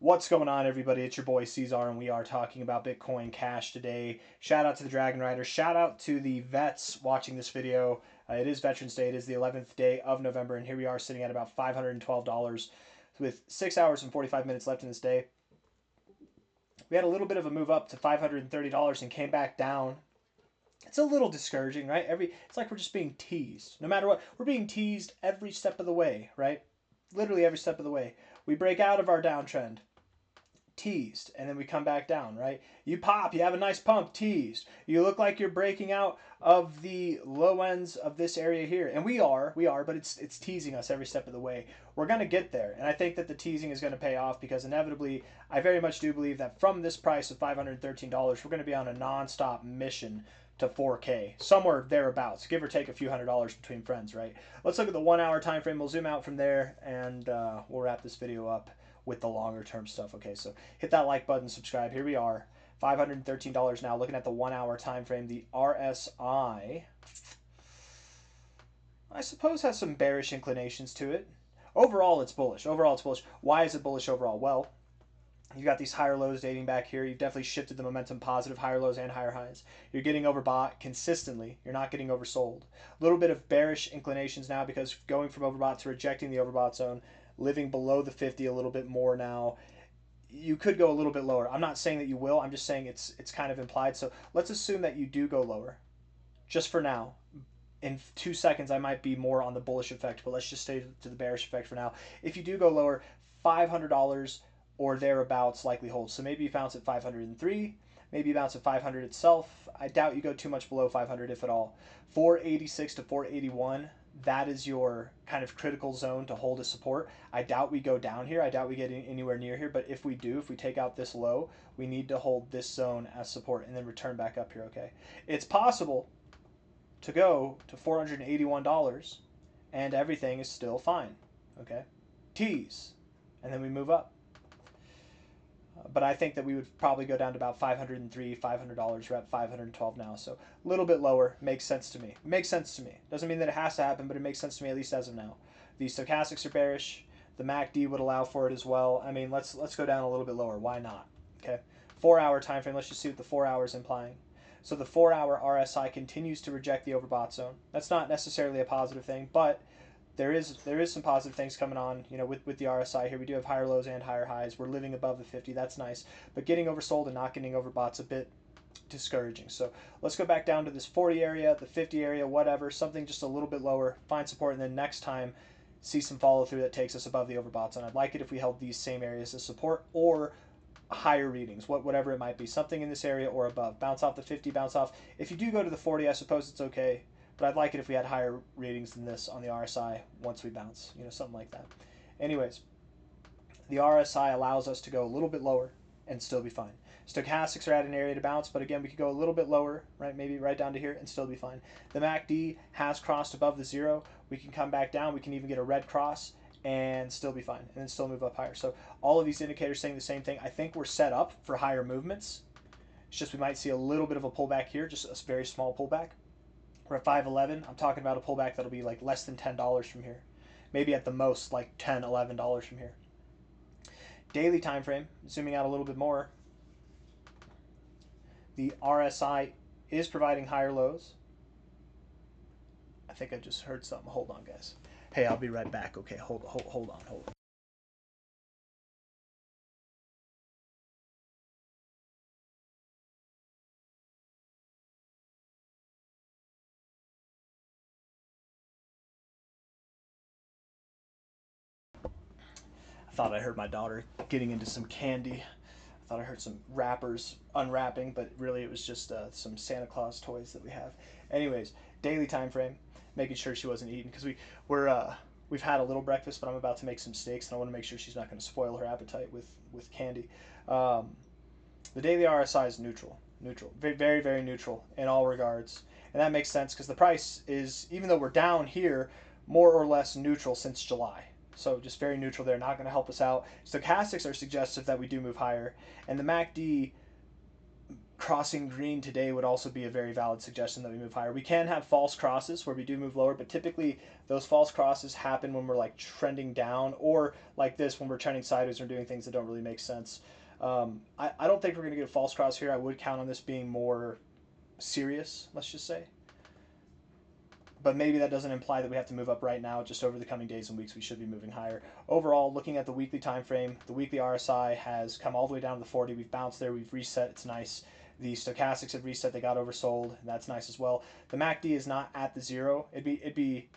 What's going on, everybody? It's your boy C-Zar, and we are talking about Bitcoin Cash today. Shout out to the Dragon Riders. Shout out to the vets watching this video. It is Veterans Day. It is the 11th day of November, and here we are sitting at about $512 with 6 hours and 45 minutes left in this day. We had a little bit of a move up to $530 and came back down. It's a little discouraging, right? It's like we're just being teased. No matter what, we're being teased every step of the way, right? Literally every step of the way. We break out of our downtrend, teased, and then we come back down, right? You pop, you have a nice pump, teased. You look like you're breaking out of the low ends of this area here. And we are, but it's teasing us every step of the way. We're going to get there. And I think that the teasing is going to pay off because inevitably, I very much do believe that from this price of $513, we're going to be on a non-stop mission to 4K, somewhere thereabouts, give or take a few $100s between friends, right? Let's look at the 1 hour time frame. We'll zoom out from there, and we'll wrap this video up with the longer term stuff. Okay, so hit that like button, subscribe. Here we are, $513 now. Looking at the 1 hour time frame, the RSI, I suppose, has some bearish inclinations to it. Overall, it's bullish. Why is it bullish overall? Well, you've got these higher lows dating back here. You've definitely shifted the momentum positive, higher lows and higher highs. You're getting overbought consistently. You're not getting oversold. A little bit of bearish inclinations now because going from overbought to rejecting the overbought zone, living below the 50 a little bit more now. You could go a little bit lower. I'm not saying that you will. I'm just saying it's kind of implied. So let's assume that you do go lower, just for now. In 2 seconds, I might be more on the bullish effect, but let's just stay to the bearish effect for now. If you do go lower, $500 or thereabouts likely holds. So maybe you bounce at 503, maybe you bounce at 500 itself. I doubt you go too much below 500, if at all. 486 to 481, that is your kind of critical zone to hold as support. I doubt we go down here. I doubt we get anywhere near here, but if we do, if we take out this low, we need to hold this zone as support and then return back up here, okay? It's possible to go to $481 and everything is still fine, okay? Tease, and then we move up. But I think that we would probably go down to about $503, $500. We're at $512 now, so a little bit lower. Makes sense to me. Doesn't mean that it has to happen, but it makes sense to me, at least as of now. The stochastics are bearish. The MACD would allow for it as well. I mean, let's go down a little bit lower. Why not? Okay, 4 hour time frame. Let's just see what the 4 hours implying. So the 4 hour RSI continues to reject the overbought zone. That's not necessarily a positive thing, but there is some positive things coming on, with the RSI here. We do have higher lows and higher highs. We're living above the 50. That's nice. But getting oversold and not getting overbought's a bit discouraging. So let's go back down to this 40 area, the 50 area, whatever, something just a little bit lower, find support, and then next time see some follow through that takes us above the overbought zone. I'd like it if we held these same areas as support or higher readings, whatever it might be, something in this area or above. Bounce off the 50, bounce off. If you do go to the 40, I suppose it's okay. But I'd like it if we had higher readings than this on the RSI once we bounce, something like that. Anyways, the RSI allows us to go a little bit lower and still be fine. Stochastics are at an area to bounce, but again, we could go a little bit lower, right? Maybe right down to here and still be fine. The MACD has crossed above the 0. We can come back down. We can even get a red cross and still be fine and then still move up higher. So all of these indicators saying the same thing. I think we're set up for higher movements. It's just we might see a little bit of a pullback here, just a very small pullback. We're at 511. I'm talking about a pullback that'll be like less than $10 from here. Maybe at the most like $10, $11 from here. Daily time frame, zooming out a little bit more. The RSI is providing higher lows. I think I just heard something. Hold on, guys. Hey, I'll be right back. Okay, hold on. I thought I heard my daughter getting into some candy. I thought I heard some wrappers unwrapping, but really it was just some Santa Claus toys that we have. Anyways, daily time frame, making sure she wasn't eating because we've had a little breakfast, but I'm about to make some steaks, and I want to make sure she's not going to spoil her appetite with candy. The daily RSI is neutral, very, very neutral in all regards, and that makes sense because the price is, even though we're down here, more or less neutral since July. So just very neutral there, not going to help us out. Stochastics are suggestive that we do move higher, and the MACD crossing green today would also be a very valid suggestion that we move higher. We can have false crosses where we do move lower, but typically those false crosses happen when we're like trending down, or like this when we're trending sideways or doing things that don't really make sense. I don't think we're going to get a false cross here. I would count on this being more serious, let's just say. But maybe that doesn't imply that we have to move up right now. Just over the coming days and weeks, we should be moving higher. Overall, looking at the weekly time frame, the weekly RSI has come all the way down to the 40. We've bounced there. We've reset. It's nice. The stochastics have reset. They got oversold. That's nice as well. The MACD is not at the zero. It'd be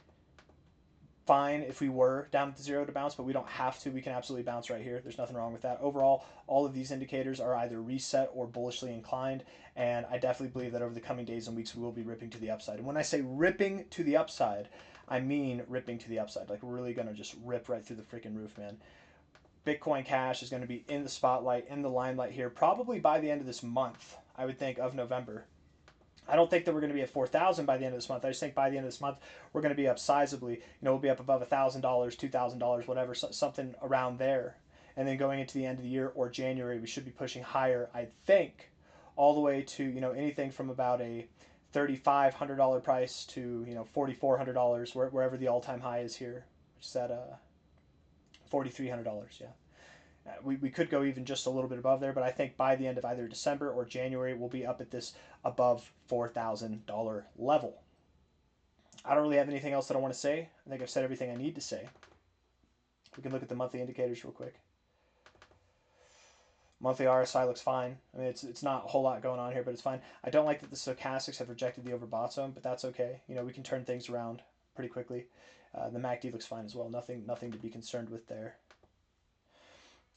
fine if we were down at the zero to bounce, but we don't have to. We can absolutely bounce right here. There's nothing wrong with that. Overall, all of these indicators are either reset or bullishly inclined, and I definitely believe that over the coming days and weeks we will be ripping to the upside. And when I say ripping to the upside, I mean ripping to the upside. Like, we're really going to just rip right through the freaking roof, man. Bitcoin Cash is going to be in the spotlight, in the limelight here, probably by the end of this month, I would think, of November. I don't think that we're going to be at 4,000 by the end of this month. I just think by the end of this month, we're going to be up sizably. You know, we'll be up above $1,000, $2,000, whatever, something around there. And then going into the end of the year or January, we should be pushing higher, I think, all the way to, you know, anything from about a $3,500 price to, you know, $4,400, wherever the all-time high is here, which is at $4,300, yeah. We could go even just a little bit above there, but I think by the end of either December or January, we'll be up at this above $4,000 level. I don't really have anything else that I want to say. I think I've said everything I need to say. We can look at the monthly indicators real quick. Monthly RSI looks fine. I mean, it's not a whole lot going on here, but it's fine. I don't like that the stochastics have rejected the overbought zone, but that's okay. You know, we can turn things around pretty quickly. The MACD looks fine as well. Nothing to be concerned with there.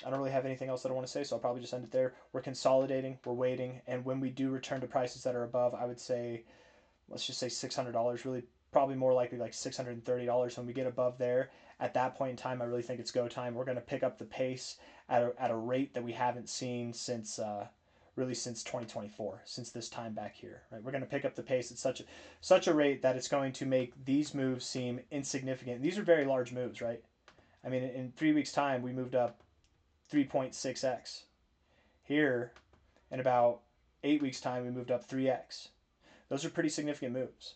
I don't really have anything else that I want to say, so I'll probably just end it there. We're consolidating, we're waiting, and when we do return to prices that are above, I would say, let's just say $600, really probably more likely like $630. When we get above there, at that point in time, I really think it's go time. We're going to pick up the pace at a rate that we haven't seen since really since 2024, since this time back here. Right, we're going to pick up the pace at such a rate that it's going to make these moves seem insignificant. These are very large moves, right? I mean, in 3 weeks' time, we moved up 3.6x. Here, in about 8 weeks' time, we moved up 3x. Those are pretty significant moves.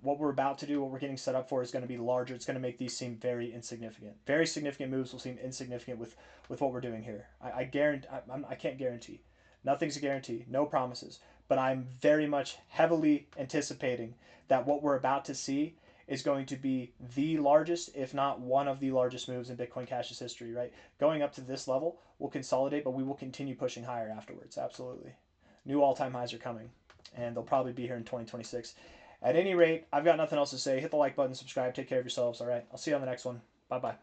What we're about to do, what we're getting set up for, is going to be larger. It's going to make these seem very insignificant. Very significant moves will seem insignificant with what we're doing here. I guarantee. I can't guarantee. Nothing's a guarantee. No promises. But I'm very much heavily anticipating that what we're about to see is going to be the largest, if not one of the largest moves in Bitcoin Cash's history, right? Going up to this level, we'll consolidate, but we will continue pushing higher afterwards, absolutely. New all-time highs are coming, and they'll probably be here in 2026. At any rate, I've got nothing else to say. Hit the like button, subscribe, take care of yourselves, all right? I'll see you on the next one. Bye-bye.